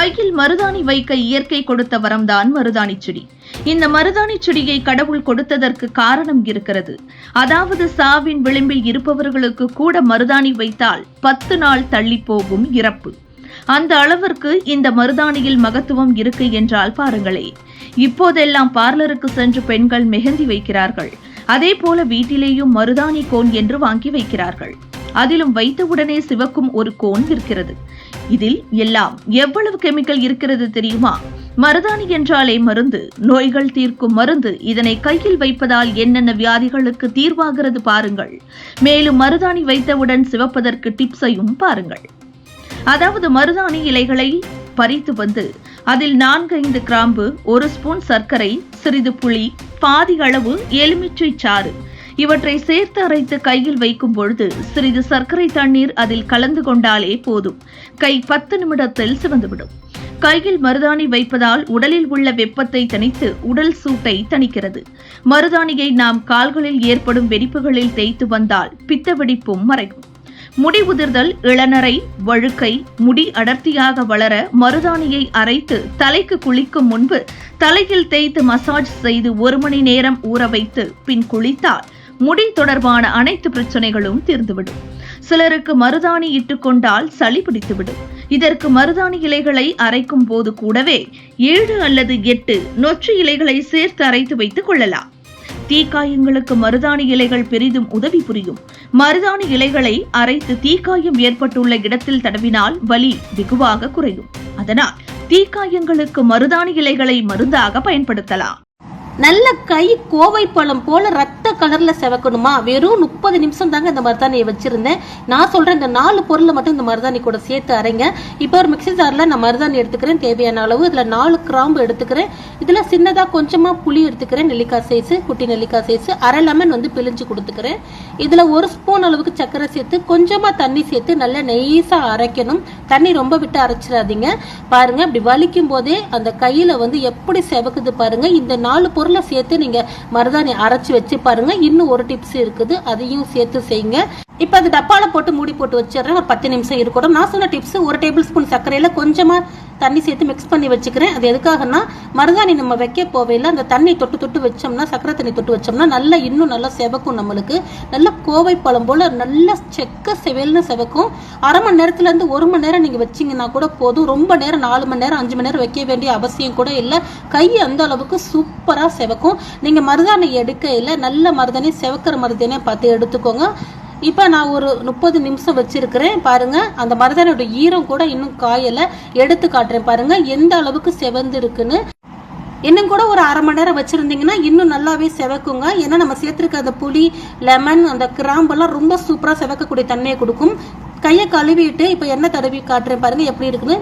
கையில் மருதாணி வைக்க இயற்கை கொடுத்த வரம்தான் மருதாணி செடி. இந்த மருதாணி செடியை கடவுள் கொடுத்ததற்கு காரணம் இருக்கிறது. அதாவது சாவின் விளிம்பில் இருப்பவர்களுக்கு கூட மருதாணி வைத்தால் 10 நாள் தள்ளி போகும் இறப்பு. அந்த அளவிற்கு இந்த மருதாணியில் மகத்துவம் இருக்கு என்றால் பாருங்களே. இப்போதெல்லாம் பார்லருக்கு சென்று பெண்கள் மெஹந்தி வைக்கிறார்கள். அதே போல வீட்டிலேயும் மருதாணி கோன் என்று வாங்கி வைக்கிறார்கள். அதிலும் வைத்தவுடனே சிவக்கும் ஒரு கோன் இருக்கிறது. இதில் எல்லாம் எவ்வளவு கெமிக்கல் இருக்கிறது தெரியுமா? மருதாணி என்றாலே மருந்து, நோய்கள் தீர்க்கும் மருந்து. இதனை கையில் வைப்பதால் என்னென்ன வியாதிகளுக்கு தீர்வாகிறது பாருங்கள். மேலும் மருதாணி வைத்தவுடன் சிவப்பதற்கு டிப்ஸையும் பாருங்கள். அதாவது மருதாணி இலைகளை பறித்து வந்து அதில் 4-5 கிராம்பு, 1 ஸ்பூன் சர்க்கரை, சிறிது புளி, பாதி அளவு எலுமிச்சை சாறு இவற்றை சேர்த்து அரைத்து கையில் வைக்கும் பொழுது சிறிது சர்க்கரை தண்ணீர் அதில் கலந்து கொண்டாலே போதும். கை 10 நிமிடத்தில் சிவந்துவிடும். கையில் மருதாணி வைப்பதால் உடலில் உள்ள வெப்பத்தை தணித்து உடல் சூட்டை தணிக்கிறது. மருதாணியை நாம் கால்களில் ஏற்படும் வெடிப்புகளில் தேய்த்து வந்தால் பித்த வெடிப்பும் மறையும். முடி உதிர்தல், இளநரை, வழுக்கை, முடி அடர்த்தியாக வளர மருதாணியை அரைத்து தலைக்கு குளிக்கும் முன்பு தலையில் தேய்த்து மசாஜ் செய்து 1 மணி நேரம் ஊற வைத்து பின் குளித்தால் முடி தொடர்பான அனைத்து பிரச்சனைகளும் தீர்ந்துவிடும். சிலருக்கு மருதாணி இட்டுக்கொண்டால் சளி பிடித்துவிடும். இதற்கு மருதாணி இலைகளை அரைக்கும் போது கூடவே 7 அல்லது 8 நொச்சி இலைகளை சேர்த்து அரைத்து வைத்துக் கொள்ளலாம். தீக்காயங்களுக்கு மருதாணி இலைகள் பெரிதும் உதவி புரியும். மருதாணி இலைகளை அரைத்து தீக்காயம் ஏற்பட்டுள்ள இடத்தில் தடவினால் வலி வெகுவாக குறையும். அதனால் தீக்காயங்களுக்கு மருதாணி இலைகளை மருந்தாக பயன்படுத்தலாம். நல்ல கை கோவை பழம் போல ரத்த கலர்ல செவக்கணுமா? வெறும் 30 நிமிஷம் தாங்க இந்த மருதாணியை வச்சிருந்தேன். நான் சொல்றேன், இந்த 4 பொருளை மட்டும் இந்த மருதாணி கூட சேர்த்து அரைங்க. இப்போ ஒரு மிக்சி ஜார்ல நான் மருதாணி எடுத்துக்கிறேன் தேவையான அளவு. இதுல 4 கிராம்பு எடுத்துக்கிறேன். இதுல சின்னதா கொஞ்சமா புளி எடுத்துக்கிறேன், நெல்லிக்காய் சைஸ், குட்டி நெல்லிக்காய் சைஸ், அரை லெமன் பிழிஞ்சு கொடுத்துக்கிறேன். இதுல 1 ஸ்பூன் அளவுக்கு சர்க்கரை சேர்த்து கொஞ்சமா தண்ணி சேர்த்து நல்லா நெய்ஸா அரைக்கணும். தண்ணி ரொம்ப விட்டு அரைச்சிடாதீங்க. பாருங்க, இப்படி வலிக்கும் போதே அந்த கையில எப்படி செவக்குது பாருங்க. இந்த 4 பொருளை சேர்த்து நீங்க மருதாணி அரைச்சு வச்சு பாருங்க. இன்னும் ஒரு டிப்ஸ் இருக்குது, அதையும் சேர்த்து செய்யுங்க. இப்ப அது டப்பால போட்டு மூடி போட்டு வச்சிடறேன். ஒரு 10 நிமிஷம் இருக்கட்டும். நான் சொன்ன டிப்ஸ், 1 டேபிள் ஸ்பூன் சர்க்கரையில கொஞ்சமா தண்ணி சேர்த்து மிக்ஸ் பண்ணி வச்சுக்கிறேன். அது எதுக்காகனா மருதாணி நம்ம வைக்க போவையில அந்த தண்ணி தொட்டு வச்சோம்னா, சர்க்கரை தண்ணி தொட்டு வச்சோம்னா நல்லா இன்னும் நல்லா செவக்கும். நம்மளுக்கு நல்ல கோவை பழம் போல நல்ல செக்க செவல்னு செவக்கும். அரை மணி நேரத்துல இருந்து 1 மணி நேரம் நீங்க வச்சீங்கன்னா கூட போதும். ரொம்ப நேரம் 4 மணி நேரம் 5 மணி நேரம் வைக்க வேண்டிய அவசியம் கூட இல்லை. கை அந்த அளவுக்கு சூப்பரா செவக்கும். நீங்க மருதாணி எடுக்கையில நல்ல மருதாணி, செவக்கிற மருதாணியை பார்த்து எடுத்துக்கோங்க. இப்ப நான் ஒரு 30 நிமிஷம் வச்சிருக்கிறேன். பாருங்க, அந்த மருதாணியோட ஈரம் கூட இன்னும் காயல. எடுத்து காட்டுறேன் பாருங்க எந்த அளவுக்கு செவந்து இருக்குன்னு. இன்னும் கூட ஒரு அரை மணி நேரம் வச்சிருந்தீங்கன்னா இன்னும் நல்லாவே செவக்குங்க. ஏன்னா நம்ம சேர்த்திருக்க அந்த புளி, லெமன், அந்த கிராம்பெல்லாம் ரொம்ப சூப்பரா செவக்கக்கூடிய தன்மையை கொடுக்கும். கையை கழுவிட்டு இப்ப எண்ணெய் தடவி காட்டுறேன் பாருங்க எப்படி இருக்குன்னு.